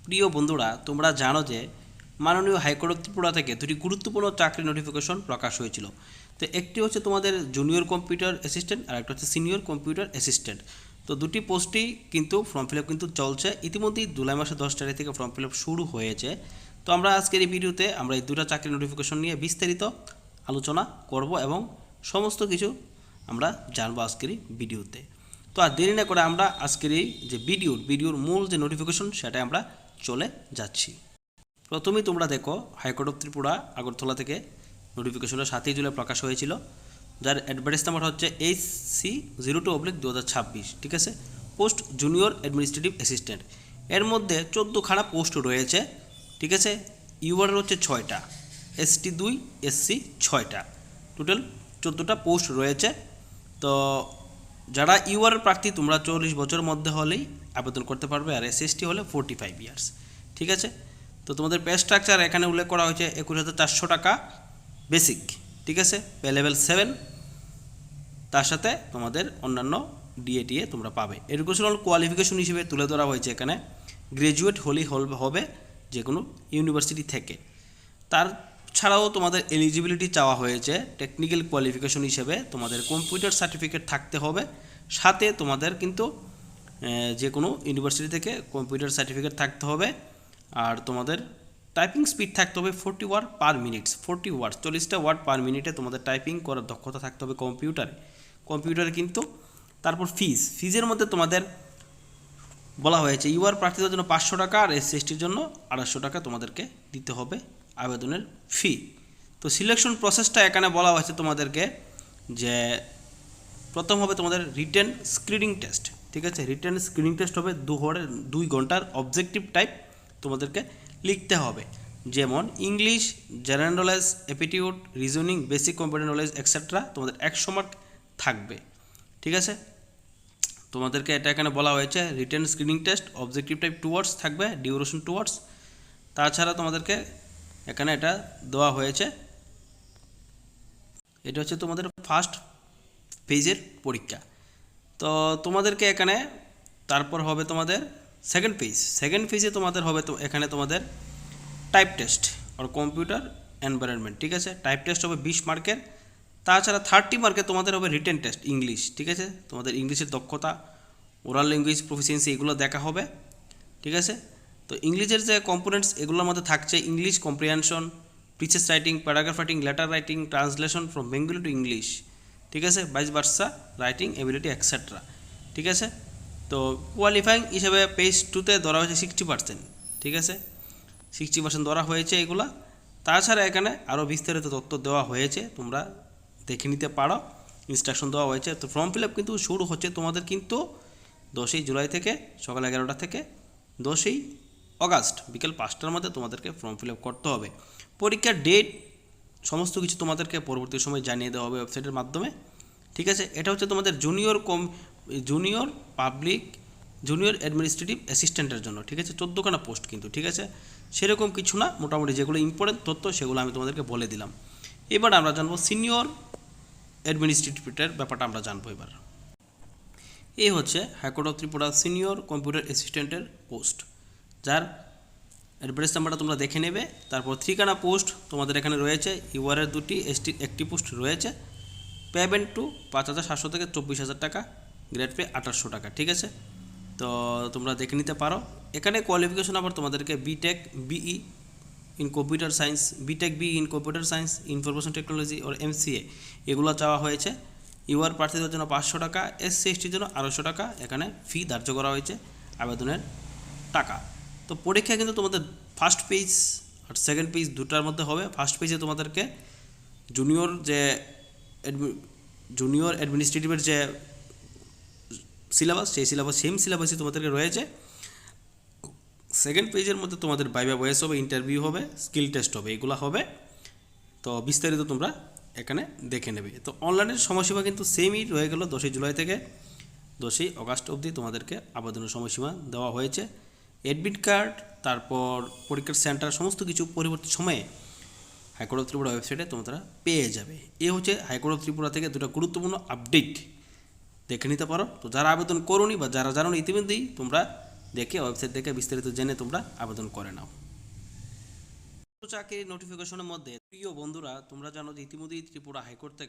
প্রিয় বন্ধুরা, তোমরা জানো যে মাননীয় হাইকোর্ট অফ ত্রিপুরা থেকে দুটি গুরুত্বপূর্ণ চাকরি নোটিফিকেশন প্রকাশ হয়েছিল। তো একটি হচ্ছে তোমাদের জুনিয়র কম্পিউটার অ্যাসিস্ট্যান্ট আর একটা হচ্ছে সিনিয়র কম্পিউটার অ্যাসিস্ট্যান্ট। তো দুটি পোস্টেই কিন্তু ফর্ম ফিল আপ কিন্তু চলছে। ইতিমধ্যেই জুলাই মাসের 10 তারিখ থেকে ফর্ম ফিল আপ শুরু হয়েছে। তো আমরা আজকের এই ভিডিওতে আমরা এই দুটো চাকরি নোটিফিকেশন নিয়ে বিস্তারিত আলোচনা করব এবং সমস্ত কিছু আমরা জানবো আজকের এই ভিডিওতে। তো আর দেরি না করে আমরা আজকের এই যে ভিডিওর মূল যে নোটিফিকেশন সেটা আমরা চলে যাচ্ছি। প্রথমেই তোমরা দেখো, হাইকোর্ট অফ ত্রিপুরা আগরতলা থেকে নোটিফিকেশনটা 7 জুলাই প্রকাশ হয়েছিল, যার অ্যাডভার্টাইজ নাম্বার হচ্ছে HC02/2026। ঠিক আছে, পোস্ট জুনিয়র অ্যাডমিনিস্ট্রেটিভ অ্যাসিস্ট্যান্ট। এর মধ্যে 14খানা পোস্ট রয়েছে। ঠিক আছে, ইউআর হচ্ছে 6টা, ST 2, SC 6টা, টোটাল 14টা পোস্ট রয়েছে। তো যারা ইউআর প্রার্থী তোমরা 40 বছরের মধ্যে হলেই আবেদন করতে পারবে, আর SST হলে 45 ইয়ার্স। ঠিক আছে, তো তোমাদের পে স্ট্রাকচার এখানে উল্লেখ করা হয়েছে 21,400 টাকা বেসিক। ঠিক আছে, পে লেভেল 7, তার সাথে তোমাদের অন্যান্য ডিএটিএ তোমরা পাবে। এডুকেশনাল কোয়ালিফিকেশন হিসেবে তুলে ধরা হয়েছে এখানে গ্র্যাজুয়েট হলেই হবে যে কোনো ইউনিভার্সিটি থেকে। তার ছাড়াও তোমাদের এলিজিবিলিটি চাওয়া হয়েছে টেকনিক্যাল কোয়ালিফিকেশন হিসেবে তোমাদের কম্পিউটার সার্টিফিকেট থাকতে হবে, সাথে তোমাদের কিন্তু যে কোনো ইউনিভার্সিটি থেকে কম্পিউটার সার্টিফিকেট থাকতে হবে। আর তোমাদের টাইপিং স্পিড থাকতে হবে 40 ওয়ার্ড পার মিনিট, 40 ওয়ার্ড 40টা ওয়ার্ড পার মিনিটে তোমাদের টাইপিং করার দক্ষতা থাকতে হবে কম্পিউটারে কিন্তু। তারপর ফিজের মধ্যে তোমাদের বলা হয়েছে ইউআর প্রার্থীদের জন্য 500 টাকা আর SC/STর জন্য 250 টাকা তোমাদেরকে দিতে হবে আবেদনের ফি। তো সিলেকশন প্রসেসটা এখানে বলা হয়েছে তোমাদেরকে যে প্রথম হবে তোমাদের রিটেন স্ক্রিনিং টেস্ট। ঠিক আছে, রিটেন স্ক্রিনিং টেস্ট হবে 2 ঘন্টার অবজেক্টিভ টাইপ তোমাদেরকে লিখতে হবে, যেমন English, general knowledge, aptitude, reasoning, basic computer knowledge etcetera তোমাদের 100 মার্ক থাকবে। ঠিক আছে, তোমাদেরকে এটা এখানে বলা হয়েছে written screening test, objective type 2 ওয়ার্ডস থাকবে, ডিউরেশন 2 ওয়ার্ডস। তাছাড়া তোমাদেরকে এখানে এটা দেওয়া হয়েছে, এটা হচ্ছে তোমাদের ফার্স্ট পেজের পরীক্ষা। তো তোমাদেরকে এখানে তারপর হবে তোমাদের সেকেন্ড পেজে তোমাদের হবে তো এখানে তোমাদের টাইপ টেস্ট আর কম্পিউটার এনভায়রনমেন্ট। ঠিক আছে, টাইপ টেস্ট হবে 20 মার্কের। তাছাড়া 30 মার্কে তোমাদের হবে রিটেন টেস্ট ইংলিশ। ঠিক আছে, তোমাদের ইংলিশের দক্ষতা, ওরাল ল্যাঙ্গুয়েজ প্রফিসিয়েন্সি এগুলো দেখা হবে। ঠিক আছে, তো ইংলিশের যে কম্পোনেন্টস এগুলোর মধ্যে থাকছে English comprehension, precis writing, paragraph writing, letter writing, translation from Bengali to English. ঠিক আছে, vice versa, writing ability etcetera. ঠিক আছে, তো কোয়ালিফাইং হিসেবে পেজ 2তে ধরা হয়েছে 60%। ঠিক আছে, 60% ধরা হয়েছে এগুলা। তাছাড়া এখানে আরও বিস্তারিত তথ্য দেওয়া হয়েছে, তোমরা দেখে নিতে পারো, ইনস্ট্রাকশন দেওয়া হয়েছে। তো ফর্ম ফিল আপ কিন্তু শুরু হচ্ছে তোমাদের কিন্তু 10ই জুলাই থেকে সকাল 11টা থেকে 10ই অগাস্ট বিকেল 5টার মধ্যে তোমাদেরকে ফর্ম ফিল আপ করতে হবে। পরীক্ষার ডেট সমস্ত কিছু তোমাদেরকে পরবর্তী সময় জানিয়ে দেওয়া হবে ওয়েবসাইটের মাধ্যমে। ঠিক আছে, এটা হচ্ছে তোমাদের জুনিয়র অ্যাডমিনিস্ট্রেটিভ অ্যাসিস্ট্যান্টের জন্য। ঠিক আছে, 14খানা পোস্ট কিন্তু। ঠিক আছে, সেরকম কিছু না, মোটামুটি যেগুলো ইম্পর্টেন্ট তথ্য সেগুলো আমি তোমাদেরকে বলে দিলাম। এবার আমরা জানবো সিনিয়র অ্যাডমিনিস্ট্রেটিভের ব্যাপারটা আমরা জানবো এবার। এই হচ্ছে high court of Tripura senior computer অ্যাসিস্ট্যান্টের পোস্ট, যার অ্যাডভার্টাইজ নাম্বারটা তোমরা দেখে নেবে। তারপর 3খানা পোস্ট তোমাদের এখানে রয়েছে, ইউআরের 2টি, ST একটি পোস্ট রয়েছে। পেমেন্ট টু 5,700 থেকে 24,000 টাকা, গ্রেড পে 2,800 টাকা। ঠিক আছে, তো তোমরা দেখে নিতে পারো। এখানে কোয়ালিফিকেশন আবার তোমাদেরকে BTech BE in computer science, BTech BE in computer science, information technology or MCA এগুলো চাওয়া হয়েছে। ইউআর প্রার্থীদের জন্য 500 টাকা, SC/STর জন্য 250 টাকা এখানে ফি ধার্য করা হয়েছে আবেদনের টাকা। তো পরীক্ষা কিন্তু তোমাদের ফার্স্ট পেজ আর সেকেন্ড পেজ দুটার মধ্যে হবে। ফার্স্ট পেজে তোমাদেরকে জুনিয়র অ্যাডমিনিস্ট্রেটিভের যে সিলেবাস, সেই সেম সিলেবাসই তোমাদেরকে রয়েছে। সেকেন্ড পেজের মধ্যে তোমাদের ভাইভা ভয়েস হবে, ইন্টারভিউ হবে, স্কিল টেস্ট হবে, এগুলো হবে। তো বিস্তারিত তোমরা এখানে দেখে নেবে। তো অনলাইনের সময়সীমা কিন্তু সেমই রয়ে গেল, 10ই জুলাই থেকে 10ই অগাস্ট অবধি তোমাদেরকে আবেদনের সময়সীমা দেওয়া হয়েছে। অ্যাডমিট কার্ড, তারপর পরীক্ষার সেন্টার সমস্ত কিছু পরবর্তী সময়ে হাইকোর্ট অফ ত্রিপুরা ওয়েবসাইটে তোমরা পেয়ে যাবে। এ হচ্ছে হাইকোর্ট অফ ত্রিপুরা থেকে দুটো গুরুত্বপূর্ণ আপডেট, দেখে নিতে পারো। তো যারা আবেদন করোনি বা যারা জানো ইতিমধ্যেই তোমরা দেখে ওয়েবসাইট দেখে বিস্তারিত জেনে তোমরা আবেদন করে নাও। চাকরির নোটিফিকেশনের মধ্যে প্রিয় বন্ধুরা, তোমরা জানো যে ইতিমধ্যেই ত্রিপুরা হাইকোর্ট থেকে